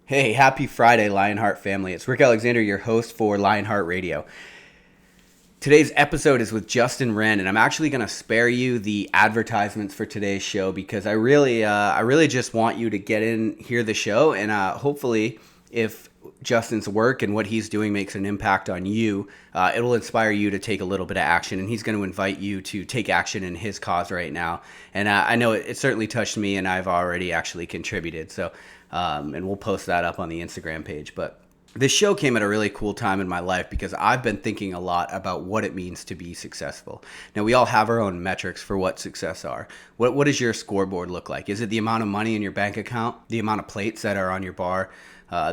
Hey, happy Friday, Lionheart family. It's Rick Alexander, your host for Lionheart Radio. Today's episode is with Justin Wren, and I'm actually going to spare you the advertisements for today's show because I really just want you to get in, hear the show, and hopefully if Justin's work and what he's doing makes an impact on you, it will inspire you to take a little bit of action, and he's going to invite you to take action in his cause right now. And I know it certainly touched me, and I've already actually contributed, so and we'll post that up on the Instagram page. But this show came at a really cool time in my life because I've been thinking a lot about what it means to be successful. Now, we all have our own metrics for what success are. What does your scoreboard look like? Is it the amount of money in your bank account, the amount of plates that are on your bar,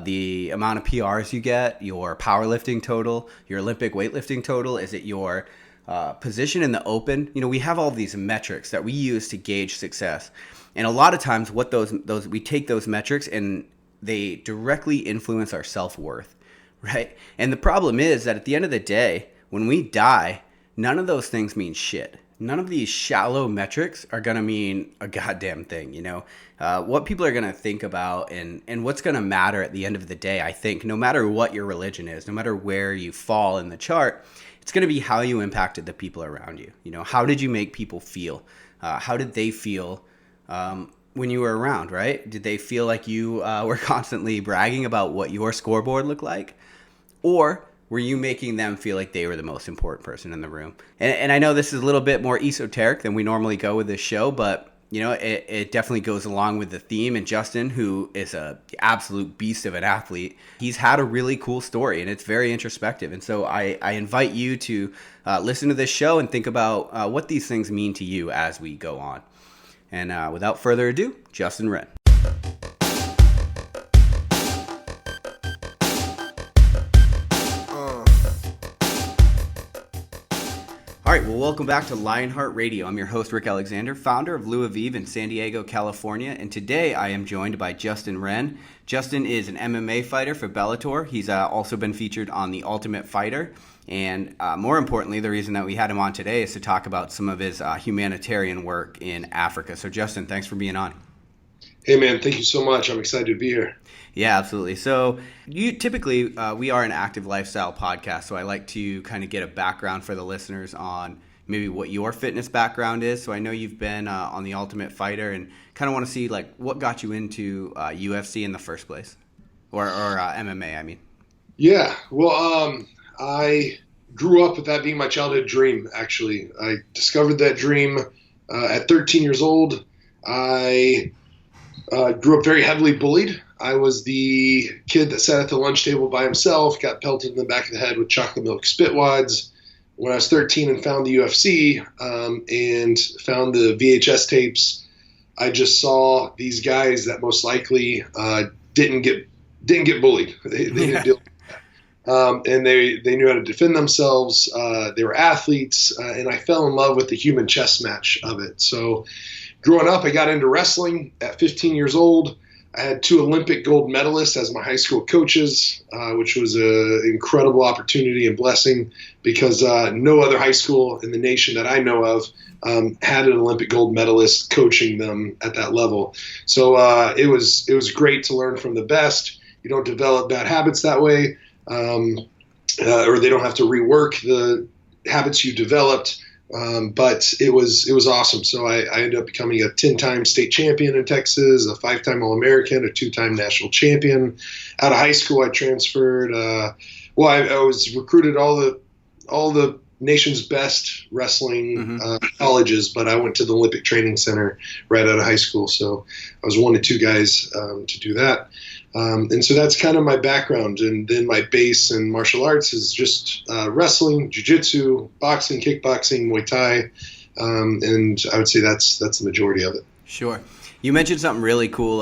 the amount of PRs you get, your powerlifting total, your Olympic weightlifting total? Is it your position in the open? You know, we have all these metrics that we use to gauge success. And a lot of times what those we take those metrics and they directly influence our self-worth, right? And the problem is that at the end of the day, when we die, none of those things mean shit. None of these shallow metrics are going to mean a goddamn thing, you know? What people are going to think about and what's going to matter at the end of the day, I think, no matter what your religion is, no matter where you fall in the chart, it's going to be how you impacted the people around you. You know, how did you make people feel? How did they feel when you were around, right? Did they feel like you were constantly bragging about what your scoreboard looked like? Or were you making them feel like they were the most important person in the room? And I know this is a little bit more esoteric than we normally go with this show, but you know, it definitely goes along with the theme. And Justin, who is an absolute beast of an athlete, he's had a really cool story and it's very introspective. And so I invite you to listen to this show and think about what these things mean to you as we go on. And without further ado, Justin Wren. All right, well, welcome back to Lionheart Radio. I'm your host, Rick Alexander, founder of Lou Aviv in San Diego, California. And today I am joined by Justin Wren. Justin is an MMA fighter for Bellator. He's also been featured on The Ultimate Fighter. And more importantly, the reason that we had him on today is to talk about some of his humanitarian work in Africa. So, Justin, thanks for being on. Hey, man, thank you so much. I'm excited to be here. Yeah, absolutely. So you typically, we are an active lifestyle podcast, so I like to kind of get a background for the listeners on maybe what your fitness background is. So I know you've been on The Ultimate Fighter and kind of want to see like what got you into UFC in the first place or MMA, I mean. Yeah, well, I grew up with that being my childhood dream, actually. I discovered that dream at 13 years old. I grew up very heavily bullied. I was the kid that sat at the lunch table by himself, got pelted in the back of the head with chocolate milk spit wads. When I was 13 and found the UFC and found the VHS tapes, I just saw these guys that most likely didn't get bullied. They didn't deal with that. And they knew how to defend themselves. They were athletes, and I fell in love with the human chess match of it. So growing up, I got into wrestling at 15 years old. I had 2 Olympic gold medalists as my high school coaches, which was an incredible opportunity and blessing because no other high school in the nation that I know of had an Olympic gold medalist coaching them at that level. So it was great to learn from the best. You don't develop bad habits that way, or they don't have to rework the habits you developed. But it was awesome. So I ended up becoming a 10-time state champion in Texas, a 5-time All-American, a 2-time national champion. Out of high school, I transferred. I was recruited all the nation's best wrestling colleges, but I went to the Olympic Training Center right out of high school. So I was one of 2 guys to do that. And so that's kind of my background. And then my base in martial arts is just wrestling, jiu-jitsu, boxing, kickboxing, Muay Thai. And I would say that's the majority of it. Sure. You mentioned something really cool,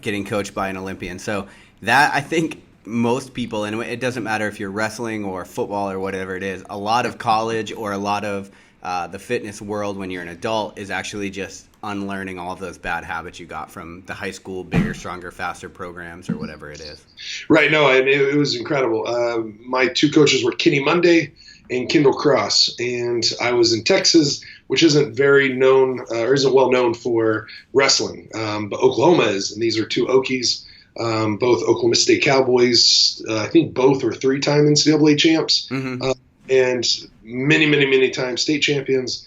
getting coached by an Olympian. So that, I think most people, and it doesn't matter if you're wrestling or football or whatever it is, a lot of college or a lot of the fitness world when you're an adult is actually just unlearning all of those bad habits you got from the high school bigger, stronger, faster programs or whatever it is. Right. No, it was incredible. My 2 coaches were Kenny Monday and Kendall Cross, and I was in Texas, which isn't very known or isn't well known for wrestling, but Oklahoma is, and these are 2 Okies. both Oklahoma State Cowboys. I think both are 3-time NCAA champs, and many, many, many times state champions.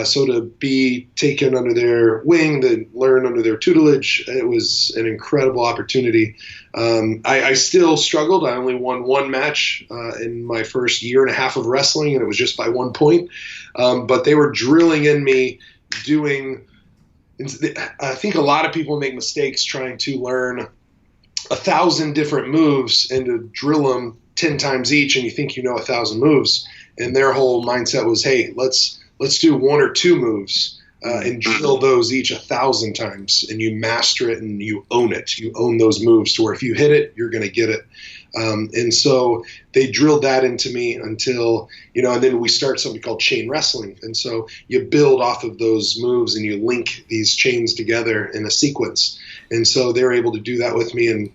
So to be taken under their wing, to learn under their tutelage, it was an incredible opportunity. I still struggled. I only won one match in my first year and a half of wrestling, and it was just by 1 point. But they were drilling in me doing – I think a lot of people make mistakes trying to learn 1,000 different moves and to drill them 10 times each, and you think you know 1,000 moves. And their whole mindset was, hey, let's do 1 or 2 moves and drill those each 1,000 times, and you master it and you own it. You own those moves to where if you hit it, you're going to get it. And so they drilled that into me until, and then we start something called chain wrestling. And so you build off of those moves and you link these chains together in a sequence. And so they were able to do that with me. And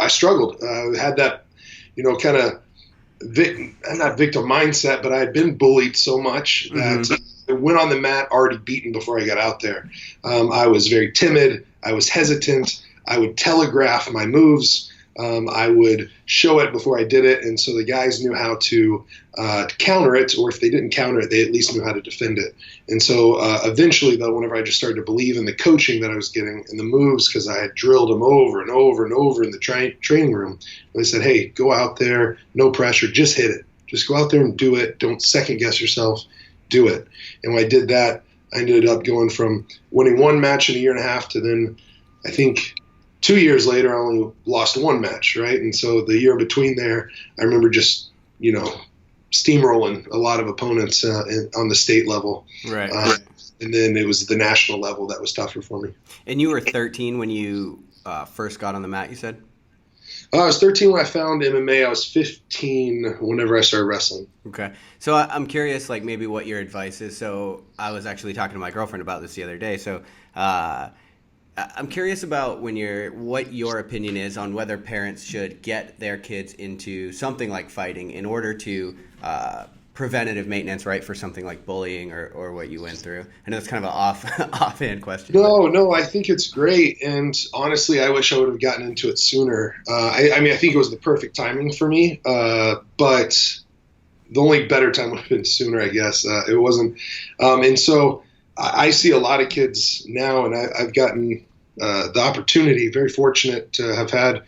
I struggled. I had that, kind of not victim mindset, but I had been bullied so much that I went on the mat already beaten before I got out there. I was very timid. I was hesitant. I would telegraph my moves. I would show it before I did it, and so the guys knew how to counter it, or if they didn't counter it, they at least knew how to defend it. And so eventually, though, whenever I just started to believe in the coaching that I was getting and the moves, because I had drilled them over and over and over in the training room, they said, hey, go out there, no pressure, just hit it. Just go out there and do it. Don't second-guess yourself. Do it. And when I did that, I ended up going from winning 1 match in a year and a half to then, I think, 2 years later, I only lost 1 match, right? And so the year between there, I remember just, steamrolling a lot of opponents on the state level. Right. And then it was the national level that was tougher for me. And you were 13 when you first got on the mat, you said? I was 13 when I found MMA. I was 15 whenever I started wrestling. Okay. So I'm curious, like, maybe what your advice is. So I was actually talking to my girlfriend about this the other day. So I'm curious about what your opinion is on whether parents should get their kids into something like fighting in order to preventative maintenance, right, for something like bullying or what you went through. I know it's kind of an offhand question. No, I think it's great. And honestly, I wish I would have gotten into it sooner. I think it was the perfect timing for me, but the only better time would have been sooner, I guess. It wasn't. And so I see a lot of kids now, and I've gotten the opportunity, very fortunate to have had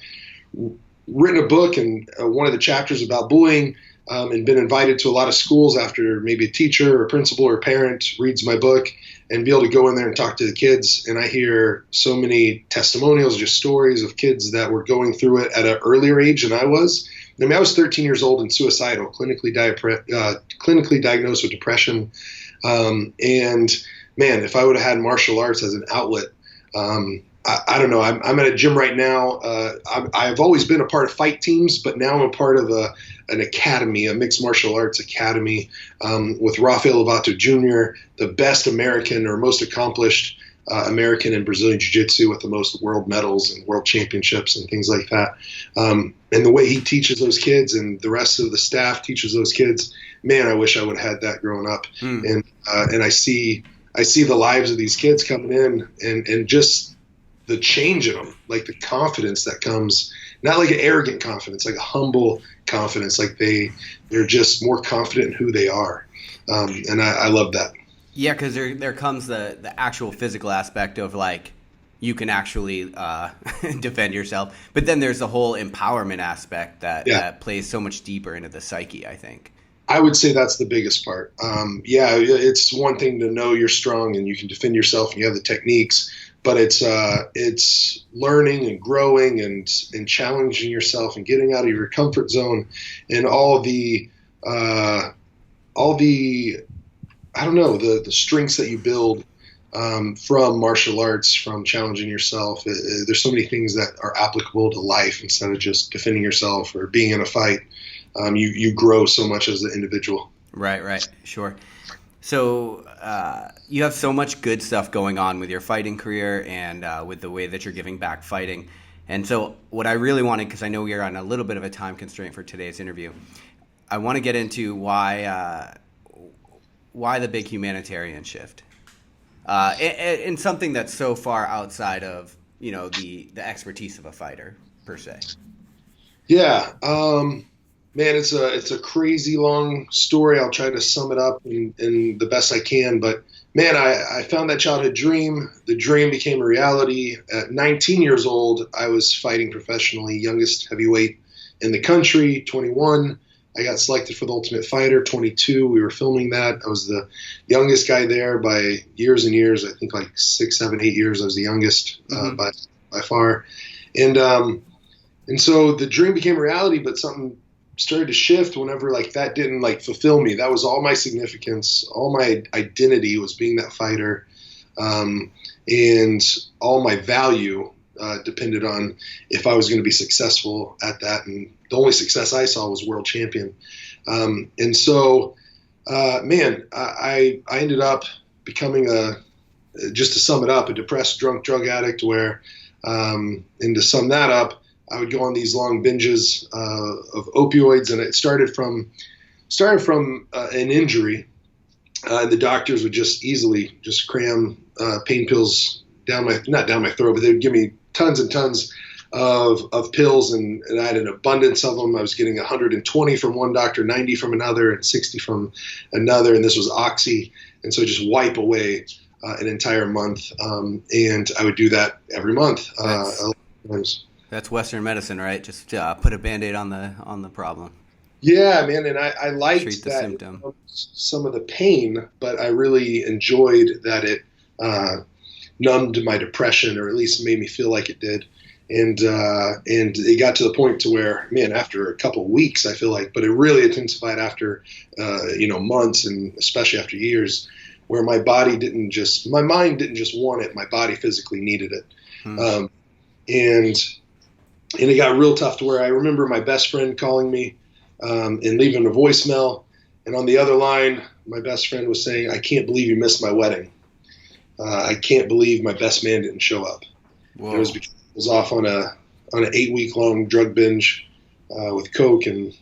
written a book and one of the chapters about bullying, and been invited to a lot of schools after maybe a teacher or principal or parent reads my book, and be able to go in there and talk to the kids. And I hear so many testimonials, just stories of kids that were going through it at an earlier age than I was. I was 13 years old and suicidal, clinically diagnosed with depression. And man, if I would have had martial arts as an outlet, I don't know. I'm at a gym right now. I've always been a part of fight teams, but now I'm a part of an academy, a mixed martial arts academy, with Rafael Lovato Jr., the best American or most accomplished American in Brazilian Jiu-Jitsu with the most world medals and world championships and things like that. And the way he teaches those kids and the rest of the staff teaches those kids, man, I wish I would have had that growing up. And I see the lives of these kids coming in and just the change in them, like the confidence that comes, not like an arrogant confidence, like a humble confidence, like they're just more confident in who they are. And I love that. Yeah, because there comes the actual physical aspect of, like, you can actually defend yourself. But then there's the whole empowerment aspect that plays so much deeper into the psyche, I think. I would say that's the biggest part. It's one thing to know you're strong and you can defend yourself and you have the techniques, but it's learning and growing and challenging yourself and getting out of your comfort zone and all the strengths that you build from martial arts, from challenging yourself. There's so many things that are applicable to life instead of just defending yourself or being in a fight. You grow so much as an individual. Right. Sure. So you have so much good stuff going on with your fighting career and with the way that you're giving back fighting. And so what I really wanted, because I know we are on a little bit of a time constraint for today's interview, I want to get into why the big humanitarian shift in something that's so far outside of the expertise of a fighter per se? Yeah. Man, it's a crazy long story. I'll try to sum it up in the best I can. But man, I found that childhood dream. The dream became a reality. At 19 years old, I was fighting professionally, youngest heavyweight in the country, 21. I got selected for the Ultimate Fighter, 22. We were filming that. I was the youngest guy there by years and years. I think like 6, 7, 8 years. I was the youngest by far. And so the dream became a reality, but something started to shift whenever like that didn't like fulfill me. That was all my significance, all my identity was being that fighter, and all my value depended on if I was going to be successful at that. And the only success I saw was world champion. And so, man, I ended up becoming just to sum it up, a depressed, drunk drug addict. Where, and to sum that up, I would go on these long binges of opioids, and it started from an injury. The doctors would just easily just cram pain pills not down my throat, but they would give me tons and tons of pills, and I had an abundance of them. I was getting 120 from one doctor, 90 from another, and 60 from another, and this was Oxy, and so just wipe away an entire month, and I would do that every month. That's Western medicine, right? Just put a Band-Aid on the problem. Yeah, man, and I liked Treat the that symptom. Some of the pain, but I really enjoyed that it numbed my depression, or at least made me feel like it did. And it got to the point to where, man, after a couple of weeks, I feel like, but it really intensified after months, and especially after years, where my mind didn't just want it, my body physically needed it. And it got real tough to where I remember my best friend calling me and leaving a voicemail. And on the other line, my best friend was saying, "I can't believe you missed my wedding. I can't believe my best man didn't show up." It was because I was off on an 8-week long drug binge with coke and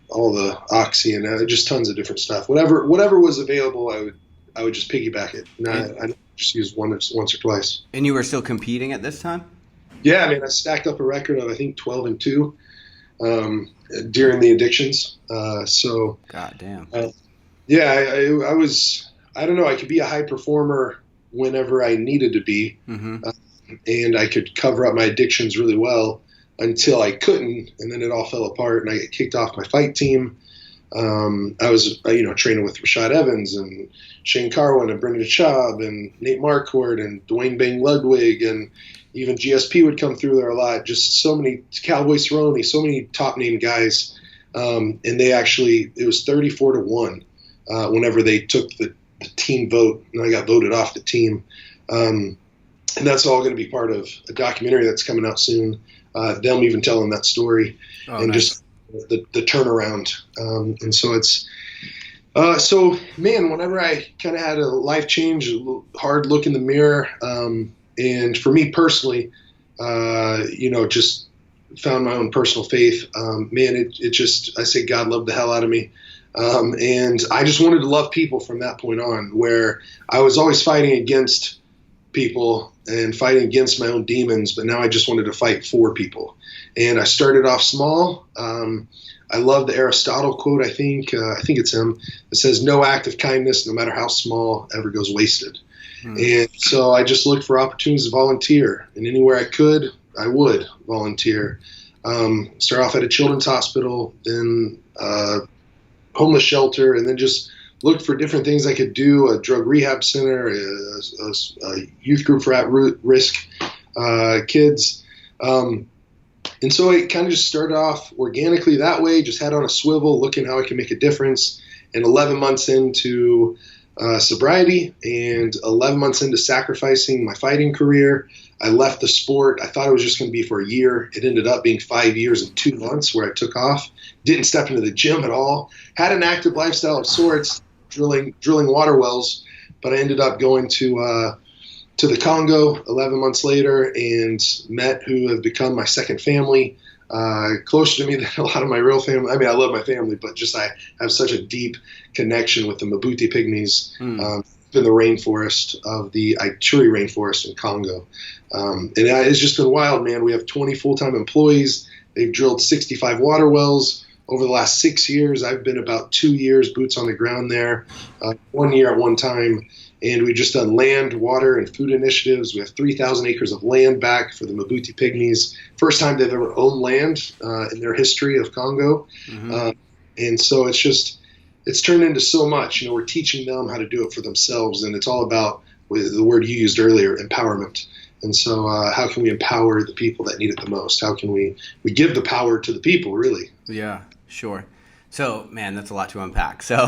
all the Oxy and just tons of different stuff. Whatever was available, I would just piggyback it. And I just used once or twice. And you were still competing at this time? Yeah, I mean, I stacked up a record of, I think, 12-2 during the addictions. God damn. I was, I don't know, I could be a high performer whenever I needed to be. And I could cover up my addictions really well until I couldn't, and then it all fell apart, and I get kicked off my fight team. I was, training with Rashad Evans and Shane Carwin and Brendan Schaub and Nate Marquardt and Dwayne Bang Ludwig, and even GSP would come through there a lot. Just so many, Cowboy Cerrone, so many top name guys. And it was 34-1 whenever they took the team vote, and I got voted off the team. And that's all going to be part of a documentary that's coming out soon. Them even telling that story just the turnaround. And so it's, man, whenever I kind of had a life change, a hard look in the mirror, and for me personally, just found my own personal faith. Man, I say God loved the hell out of me. And I just wanted to love people from that point on, where I was always fighting against people and fighting against my own demons, but now I just wanted to fight for people. And I started off small. I love the Aristotle quote, I think it's him. It says, "No act of kindness, no matter how small, ever goes wasted." And so I just looked for opportunities to volunteer, and anywhere I could, I would volunteer. Start off at a children's hospital, then homeless shelter, and then just looked for different things I could do, a drug rehab center, a youth group for at-risk kids. And so it kind of just started off organically that way, just had on a swivel, looking how I can make a difference. And 11 months into sobriety and 11 months into sacrificing my fighting career, I left the sport. I thought it was just going to be for a year. It ended up being 5 years and 2 months where I took off. Didn't step into the gym at all. Had an active lifestyle of sorts, drilling water wells, but I ended up going to the Congo 11 months later and met who have become my second family, closer to me than a lot of my real family. I mean, I love my family, but just I have such a deep connection with the Mabuti Pygmies, in the rainforest of the Ituri rainforest in Congo. And it's just been wild, man. We have 20 full-time employees. They've drilled 65 water wells over the last 6 years. I've been about 2 years boots on the ground there, 1 year at one time. And we've just done land, water, and food initiatives. We have 3,000 acres of land back for the Mabuti Pygmies. First time they've ever owned land in their history of Congo. Mm-hmm. And so it's turned into so much. We're teaching them how to do it for themselves. And it's all about the word you used earlier, empowerment. And so how can we empower the people that need it the most? How can we give the power to the people, really? Yeah, sure. So, man, that's a lot to unpack. So,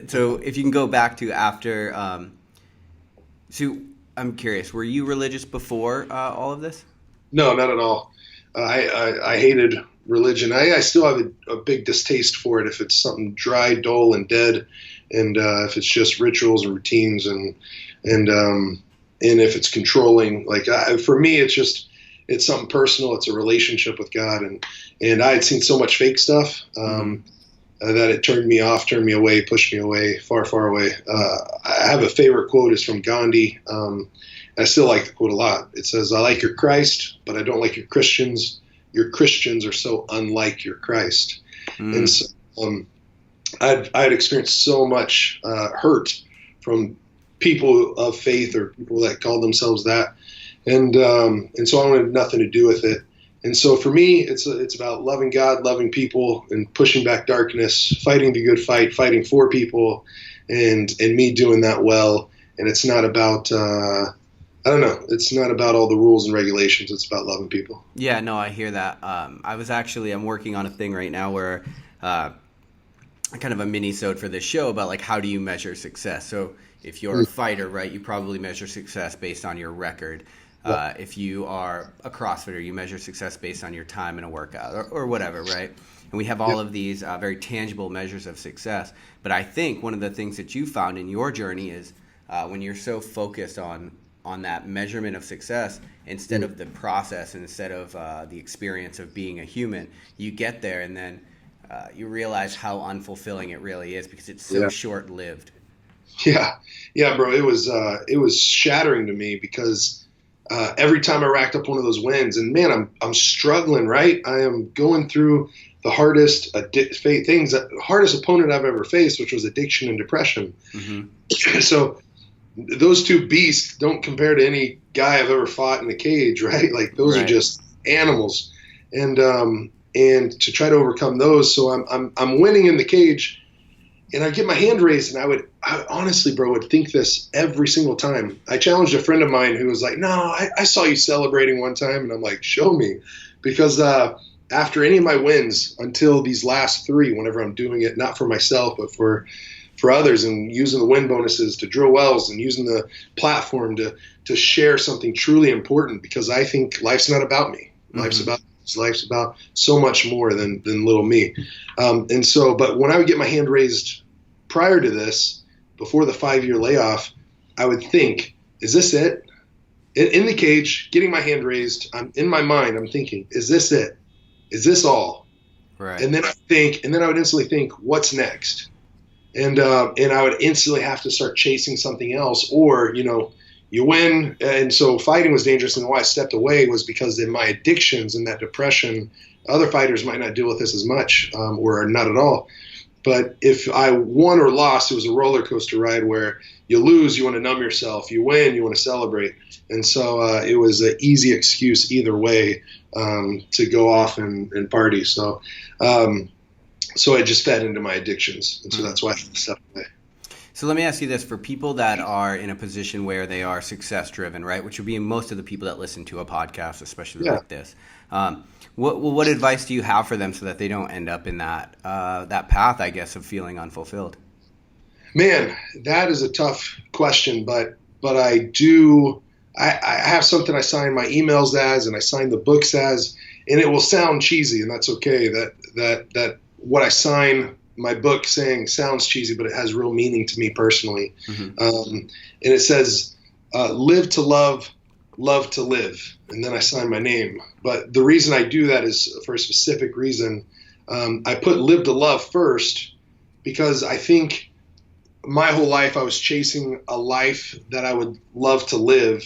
so if you can go back to after, so I'm curious, were you religious before all of this? No, not at all. I hated religion. I still have a big distaste for it if it's something dry, dull, and dead, and if it's just rituals and routines, and if it's controlling. Like for me, it's something personal. It's a relationship with God, and I had seen so much fake stuff that it turned me off, turned me away, pushed me away, far, far away. I have a favorite quote. It's from Gandhi. I still like the quote a lot. It says, "I like your Christ, but I don't like your Christians. Your Christians are so unlike your Christ." And so I had experienced so much hurt from people of faith or people that called themselves that. And so I wanted nothing to do with it. And so for me, it's about loving God, loving people, and pushing back darkness, fighting the good fight, fighting for people, and me doing that well. And it's not about I don't know. It's not about all the rules and regulations. It's about loving people. Yeah, no, I hear that. I'm working on a thing right now where kind of a mini-sode for this show about like how do you measure success. So if you're a fighter, right, you probably measure success based on your record. If you are a CrossFitter, you measure success based on your time in a workout or whatever, right? And we have all of these very tangible measures of success. But I think one of the things that you found in your journey is when you're so focused on that measurement of success instead of the process, instead of the experience of being a human, you get there and then you realize how unfulfilling it really is because it's so short-lived. Yeah, bro. It was shattering to me because every time I racked up one of those wins, and man, I'm struggling, right? I am going through the hardest hardest opponent I've ever faced, which was addiction and depression. Mm-hmm. So those two beasts don't compare to any guy I've ever fought in a cage, right? Like those are just animals, and to try to overcome those. So I'm winning in the cage. And I get my hand raised, and I honestly, bro, would think this every single time. I challenged a friend of mine who was like, "No, I saw you celebrating one time," and I'm like, "Show me," because after any of my wins, until these last three, whenever I'm doing it not for myself but for others, and using the win bonuses to drill wells, and using the platform to share something truly important, because I think life's not about me. Mm-hmm. Life's about so much more than little me. And so, but when I would get my hand raised prior to this, before the 5-year layoff, I would think, is this it? In the cage, getting my hand raised, in my mind, I'm thinking, is this it? Is this all? Right. And then I would instantly think, what's next? And I would instantly have to start chasing something else, or, you win. And so fighting was dangerous. And why I stepped away was because in my addictions and that depression, other fighters might not deal with this as much, or not at all. But if I won or lost, it was a roller coaster ride where you lose, you want to numb yourself. You win, you want to celebrate. And so it was an easy excuse either way to go off and party. So I just fed into my addictions. And so that's why I stepped away. So let me ask you this. For people that are in a position where they are success-driven, right, which would be most of the people that listen to a podcast, especially like this, what advice do you have for them so that they don't end up in that path, I guess, of feeling unfulfilled? Man, that is a tough question, but I have something I sign my emails as, and I sign the books as, and it will sound cheesy, and that's okay. That what I sign my book saying sounds cheesy, but it has real meaning to me personally. Mm-hmm. And it says, live to love, love to live. And then I sign my name. But the reason I do that is for a specific reason. I put live to love first because I think my whole life I was chasing a life that I would love to live,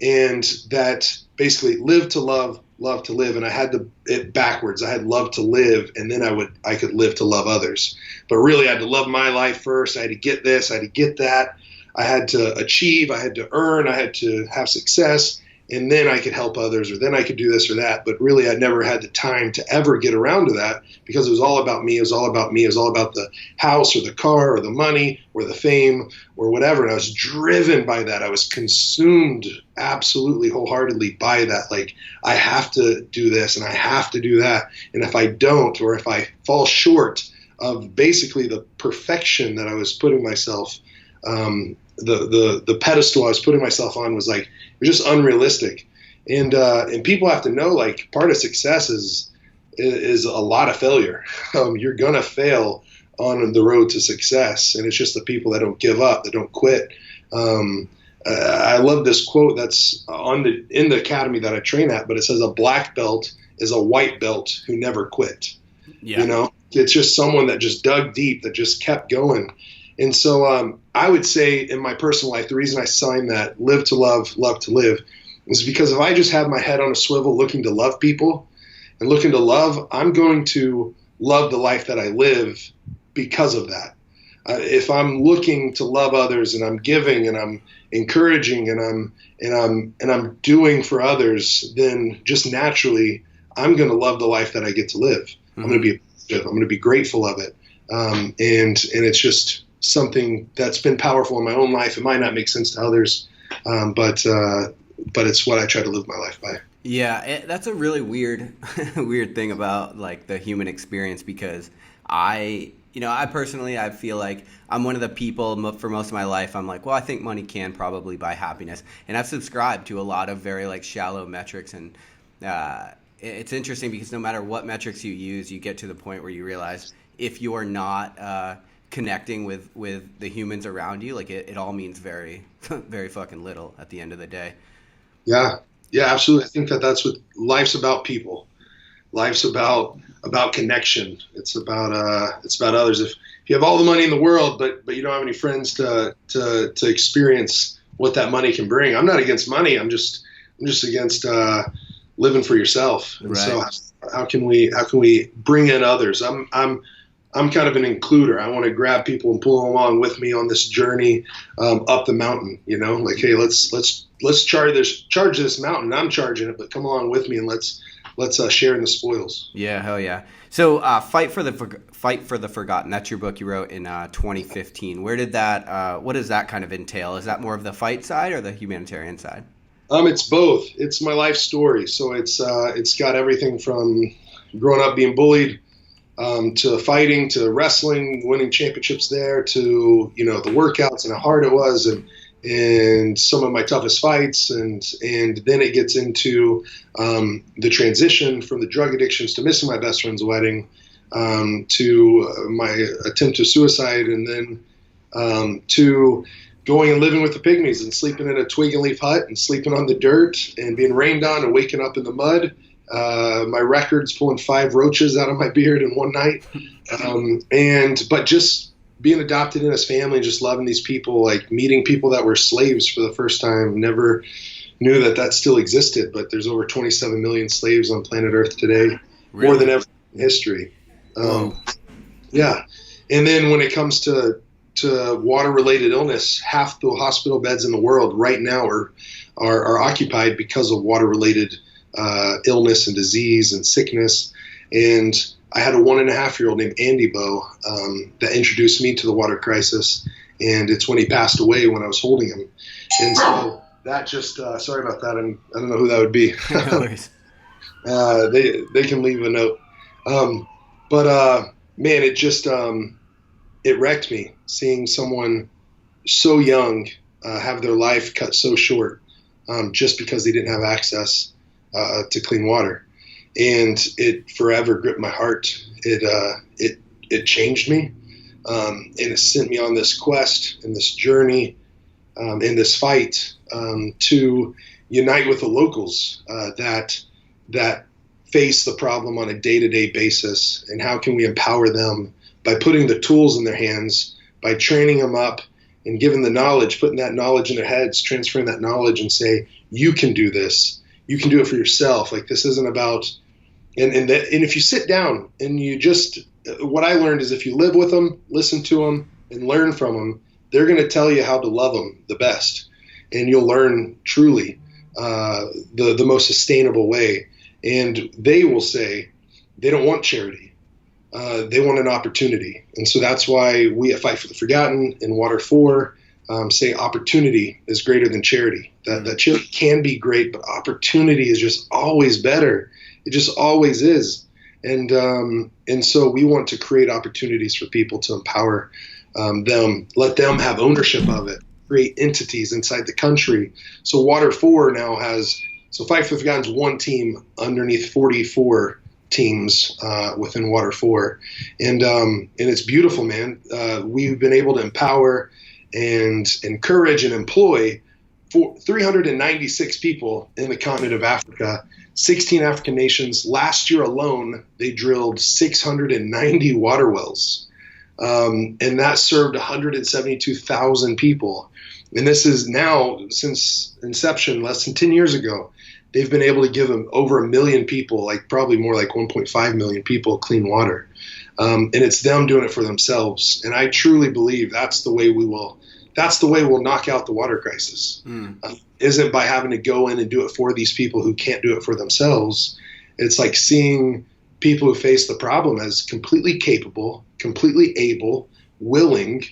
and that basically live to love, love to live. And I had it backwards. I had love to live, and then I could live to love others. But really, I had to love my life first. I had to get this. I had to get that. I had to achieve. I had to earn. I had to have success. And then I could help others, or then I could do this or that. But really, I never had the time to ever get around to that, because it was all about me. It was all about me. It was all about the house or the car or the money or the fame or whatever. And I was driven by that. I was consumed absolutely wholeheartedly by that. Like, I have to do this and I have to do that. And if I don't, or if I fall short of basically the perfection that I was putting myself, the pedestal I was putting myself on was like, it was just unrealistic. And people have to know, like, part of success is a lot of failure. You're going to fail on the road to success. And it's just the people that don't give up, that don't quit. I love this quote that's in the academy that I train at, but it says a black belt is a white belt who never quit. Yeah. You know, it's just someone that just dug deep, that just kept going. And so I would say in my personal life, the reason I signed that live to love, love to live, is because if I just have my head on a swivel looking to love people and looking to love, I'm going to love the life that I live because of that. If I'm looking to love others and I'm giving and I'm encouraging and I'm doing for others, then just naturally I'm going to love the life that I get to live. Mm-hmm. I'm going to be grateful of it. And it's just something that's been powerful in my own life. It might not make sense to others, but it's what I try to live my life by. Yeah, that's a really weird thing about like the human experience, because I personally, I feel like I'm one of the people for most of my life, I'm like, well, I think money can probably buy happiness. And I've subscribed to a lot of very like shallow metrics. And it's interesting because no matter what metrics you use, you get to the point where you realize if you're not connecting with the humans around you, like it all means very, very fucking little at the end of the day. Yeah, absolutely. I think that's what life's about. People. Life's about connection. It's about others. If you have all the money in the world, but you don't have any friends to experience what that money can bring. I'm not against money. I'm just against living for yourself. And right. So how can we bring in others? I'm kind of an includer. I want to grab people and pull them along with me on this journey up the mountain. You know, like, hey, let's charge this mountain. I'm charging it, but come along with me and let's share in the spoils. Yeah, hell yeah. So, Fight for the Forgotten. That's your book you wrote in 2015. Where did that? What does that kind of entail? Is that more of the fight side or the humanitarian side? It's both. It's my life story. So it's got everything from growing up being bullied, to fighting, to wrestling, winning championships there, to the workouts and how hard it was, and some of my toughest fights, and then it gets into the transition from the drug addictions to missing my best friend's wedding, to my attempt to suicide, and then to going and living with the pygmies and sleeping in a twig and leaf hut and sleeping on the dirt and being rained on and waking up in the mud. My records pulling 5 roaches out of my beard in one night. But just being adopted in his family, just loving these people, like meeting people that were slaves for the first time. Never knew that still existed, but there's over 27 million slaves on planet Earth today, really? More than ever in history. Yeah. And then when it comes to water-related illness, half the hospital beds in the world right now are occupied because of water-related illness and disease and sickness. And I had a 1.5-year-old named Andy Bo that introduced me to the water crisis, and it's when he passed away when I was holding him. And so that just sorry about that. I don't know who that would be. No worries. They can leave a note. Man, it just it wrecked me seeing someone so young have their life cut so short just because they didn't have access to clean water. And it forever gripped my heart. It changed me, and it sent me on this quest and this journey, in this fight, to unite with the locals that face the problem on a day-to-day basis, and how can we empower them by putting the tools in their hands, by training them up and giving the knowledge, putting that knowledge in their heads, transferring that knowledge and say, you can do this. You can do it for yourself. Like, this isn't about, and if you sit down and you just, what I learned is if you live with them, listen to them and learn from them, they're going to tell you how to love them the best. And you'll learn truly the most sustainable way. And they will say they don't want charity. They want an opportunity. And so that's why we at Fight for the Forgotten in Water 4 say opportunity is greater than charity. That charity can be great, but opportunity is just always better. It just always is. And so we want to create opportunities for people to empower them, let them have ownership of it, create entities inside the country. So Water 4 now has, so Fight for the Forgotten's one team underneath 44 teams within Water 4. And it's beautiful, man. We've been able to empower and encourage and employ 396 people in the continent of Africa, 16 African nations. Last year alone, they drilled 690 water wells. And that served 172,000 people. And this is now, since inception, less than 10 years ago, they've been able to give them over 1 million people, like probably more like 1.5 million people, clean water. And it's them doing it for themselves. And I truly believe that's the way we'll knock out the water crisis. Isn't by having to go in and do it for these people who can't do it for themselves. It's like seeing people who face the problem as completely capable, completely able, willing,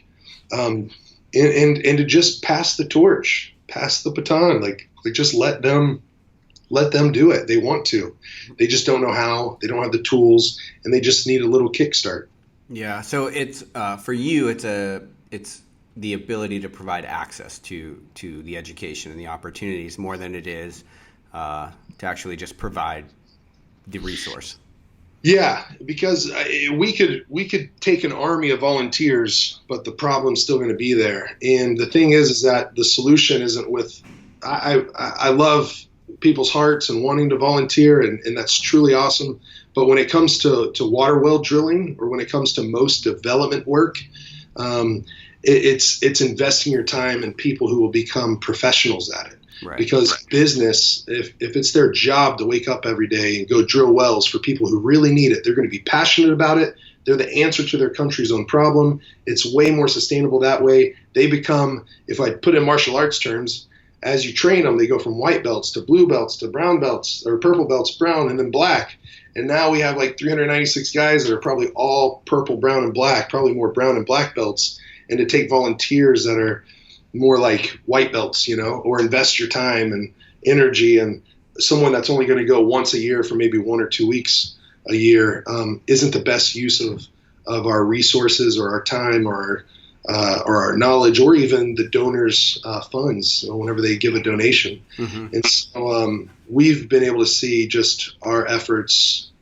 and to just pass the torch, pass the baton, like just let them do it. They want to. They just don't know how. They don't have the tools, and they just need a little kickstart. Yeah. So it's for you. It's the ability to provide access to the education and the opportunities more than it is to actually just provide the resource. Yeah, because we could take an army of volunteers, but the problem's still going to be there. And the thing is that the solution isn't with. I love people's hearts and wanting to volunteer, and that's truly awesome. But when it comes to water well drilling, or when it comes to most development work, it's investing your time in people who will become professionals at it. Right. Because business, if it's their job to wake up every day and go drill wells for people who really need it, they're going to be passionate about it. They're the answer to their country's own problem. It's way more sustainable that way. They become, if I put in martial arts terms, as you train them, they go from white belts to blue belts to brown belts, or purple belts, brown, and then black. And now we have like 396 guys that are probably all purple, brown, and black, probably more brown and black belts. And to take volunteers that are more like white belts, or invest your time and energy, and someone that's only going to go once a year for maybe 1 or 2 weeks a year isn't the best use of our resources or our time or our knowledge, or even the donors' funds whenever they give a donation. Mm-hmm. And so we've been able to see just our efforts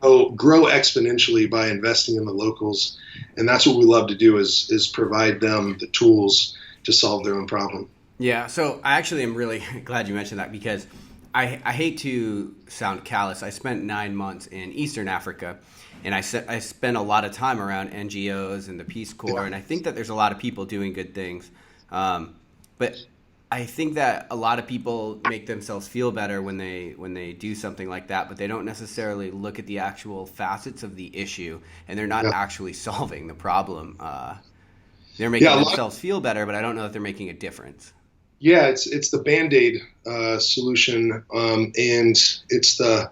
grow exponentially by investing in the locals. And that's what we love to do is provide them the tools to solve their own problem. Yeah, so I actually am really glad you mentioned that, because I hate to sound callous. I spent 9 months in Eastern Africa, and I spent a lot of time around NGOs and the Peace Corps, and I think that there's a lot of people doing good things. But I think that a lot of people make themselves feel better when they do something like that, but they don't necessarily look at the actual facets of the issue, and they're not actually solving the problem. They're making themselves feel better, but I don't know if they're making a difference. Yeah, it's the BandAid Solution, and it's the.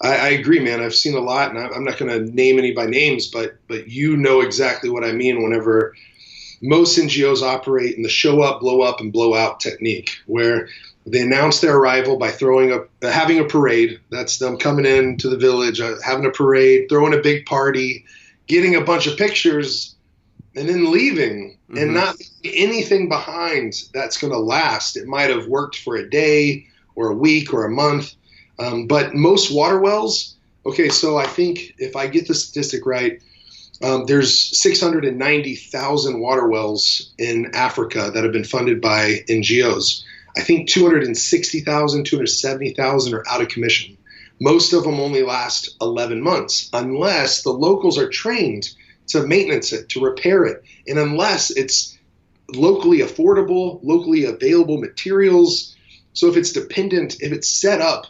I agree, man. I've seen a lot, and I'm not going to name any by names, but you know exactly what I mean. Whenever most NGOs operate in the show up, and blow out technique, where they announce their arrival by having a parade. That's them coming into the village, having a parade, throwing a big party, getting a bunch of pictures, and then leaving, and not anything behind that's going to last. It might have worked for a day or a week or a month, but most water wells, okay, so I think if I get the statistic right, there's 690,000 water wells in Africa that have been funded by NGOs. I think 260,000, 270,000 are out of commission. Most of them only last 11 months, unless the locals are trained to maintenance it, to repair it. And unless it's locally affordable, locally available materials, so if it's set up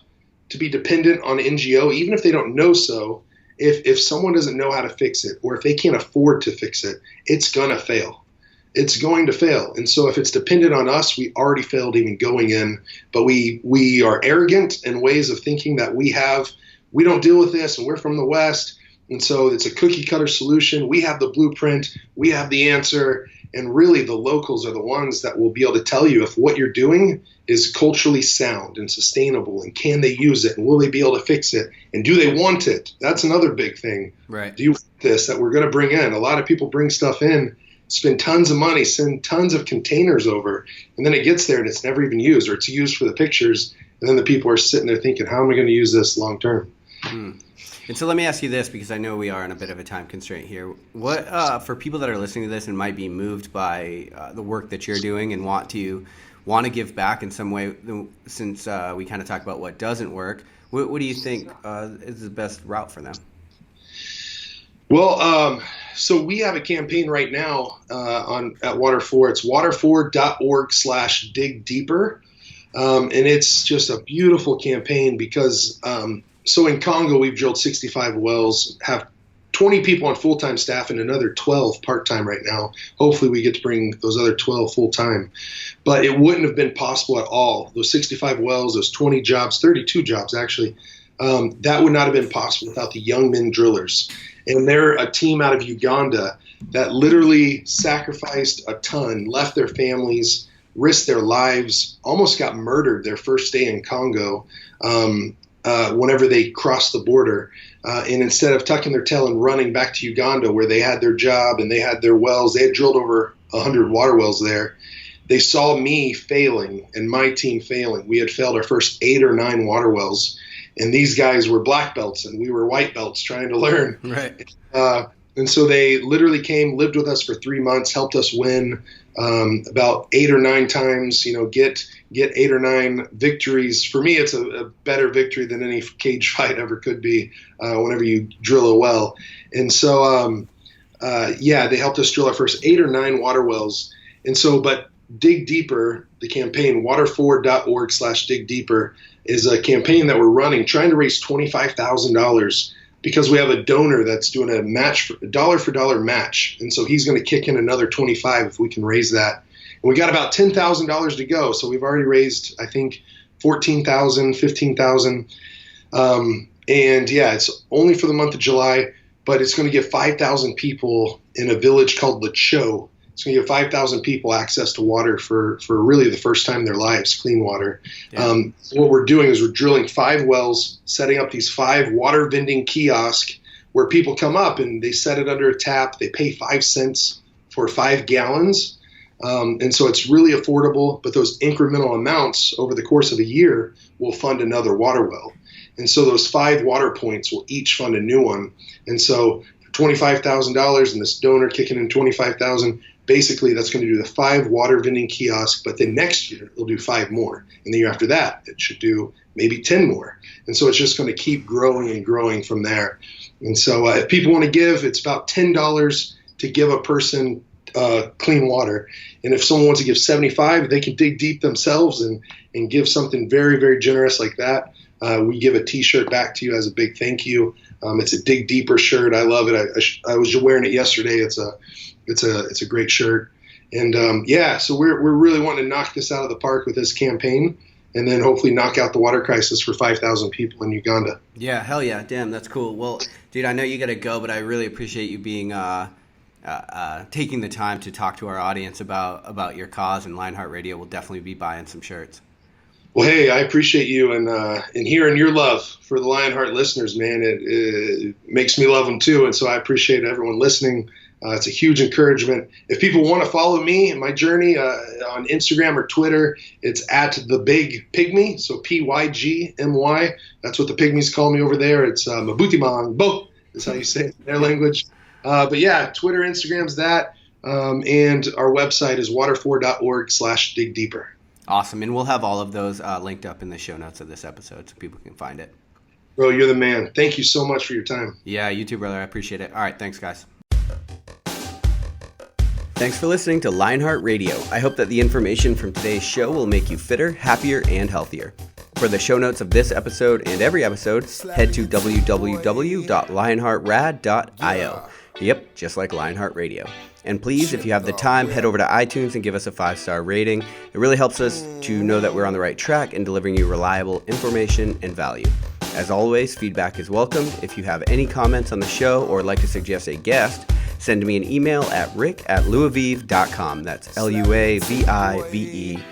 to be dependent on NGO, even if they don't know so, if someone doesn't know how to fix it, or if they can't afford to fix it, it's going to fail. It's going to fail. And so if it's dependent on us, we already failed even going in. But we are arrogant in ways of thinking that we don't deal with this, and we're from the West. And so it's a cookie cutter solution. We have the blueprint. We have the answer. And really, the locals are the ones that will be able to tell you if what you're doing is culturally sound and sustainable, and can they use it, and will they be able to fix it, and do they want it? That's another big thing. Right. Do you want this that we're going to bring in? A lot of people bring stuff in, spend tons of money, send tons of containers over, and then it gets there and it's never even used, or it's used for the pictures, and then the people are sitting there thinking, how am I going to use this long term? And so let me ask you this, because I know we are on a bit of a time constraint here. What for people that are listening to this and might be moved by the work that you're doing and want to give back in some way, since we kind of talk about what doesn't work, what do you think is the best route for them? Well, so we have a campaign right now at Water4. It's water4.org/dig-deeper. And it's just a beautiful campaign because so in Congo, we've drilled 65 wells, have 20 people on full-time staff and another 12 part-time right now. Hopefully we get to bring those other 12 full-time. But it wouldn't have been possible at all. Those 65 wells, those 20 jobs, 32 jobs actually, that would not have been possible without the young men drillers. And they're a team out of Uganda that literally sacrificed a ton, left their families, risked their lives, almost got murdered their first day in Congo whenever they crossed the border. And instead of tucking their tail and running back to Uganda where they had their job and they had their wells, they had drilled over 100 water wells there. They saw me failing and my team failing. We had failed our first 8 or 9 water wells. And these guys were black belts and we were white belts trying to learn. Right. And so they literally came, lived with us for 3 months, helped us win about 8 or 9 times, get 8 or 9 victories. For me, it's a better victory than any cage fight ever could be whenever you drill a well. And so, they helped us drill our first 8 or 9 water wells. And so, but Dig Deeper, the campaign, water4.org/dig-deeper, is a campaign that we're running, trying to raise $25,000 because we have a donor that's doing a match, a dollar for dollar match. And so he's going to kick in another 25 if we can raise that. And we got about $10,000 to go. So we've already raised, I think, 14,000, 15,000. It's only for the month of July, but it's going to give 5,000 people in a village called Lacho. It's going to give 5,000 people access to water for really the first time in their lives, clean water. Yeah. What we're doing is we're drilling 5 wells, setting up these 5 water vending kiosks where people come up and they set it under a tap. They pay 5 cents for 5 gallons. And so it's really affordable, but those incremental amounts over the course of a year will fund another water well. And so those 5 water points will each fund a new one. And so $25,000 and this donor kicking in $25,000, basically that's going to do the 5 water vending kiosks, but then next year it'll do 5 more. And the year after that, it should do maybe 10 more. And so it's just going to keep growing and growing from there. And so if people want to give, it's about $10 to give a person clean water. And if someone wants to give 75, they can dig deep themselves and give something very, very generous like that. We give a T-shirt back to you as a big thank you. It's a Dig Deeper shirt. I love it. I was wearing it yesterday. It's a great shirt. And so we're really wanting to knock this out of the park with this campaign, and then hopefully knock out the water crisis for 5,000 people in Uganda. Yeah, hell yeah, damn, that's cool. Well, dude, I know you got to go, but I really appreciate you being taking the time to talk to our audience about your cause, and Lionheart Radio will definitely be buying some shirts. Well, hey, I appreciate you and hearing your love for the Lionheart listeners, man. It makes me love them too, and so I appreciate everyone listening. It's a huge encouragement. If people want to follow me and my journey on Instagram or Twitter, it's at the Big Pygmy, so Pygmy. That's what the Pygmies call me over there. It's Mabutimang Bo is how you say it in their language. But yeah, Twitter, Instagram's that, and our website is water4.org/dig-deeper. Awesome, and we'll have all of those linked up in the show notes of this episode so people can find it. Bro, you're the man. Thank you so much for your time. Yeah, you too, brother. I appreciate it. All right, thanks, guys. Thanks for listening to Lionheart Radio. I hope that the information from today's show will make you fitter, happier, and healthier. For the show notes of this episode and every episode, head to www.lionheartrad.io. Yep, just like Lionheart Radio. And please, if you have the time, head over to iTunes and give us a 5-star rating. It really helps us to know that we're on the right track in delivering you reliable information and value. As always, feedback is welcome. If you have any comments on the show or would like to suggest a guest, send me an email at rick@luavive.com. That's LUAVIVE.com.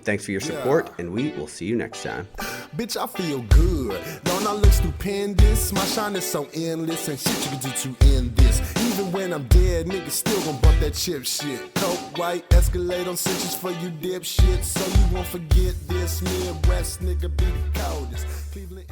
Thanks for your support, and we will see you next time. Bitch, I feel good. Don't I look stupendous? My shine is so endless, and shit you can do to end this. Even when I'm dead, niggas still gon' bump that chip shit. Coke white, Escalade on cinches for you dipshit. So you won't forget this. Midwest nigga be the coldest. Cleveland.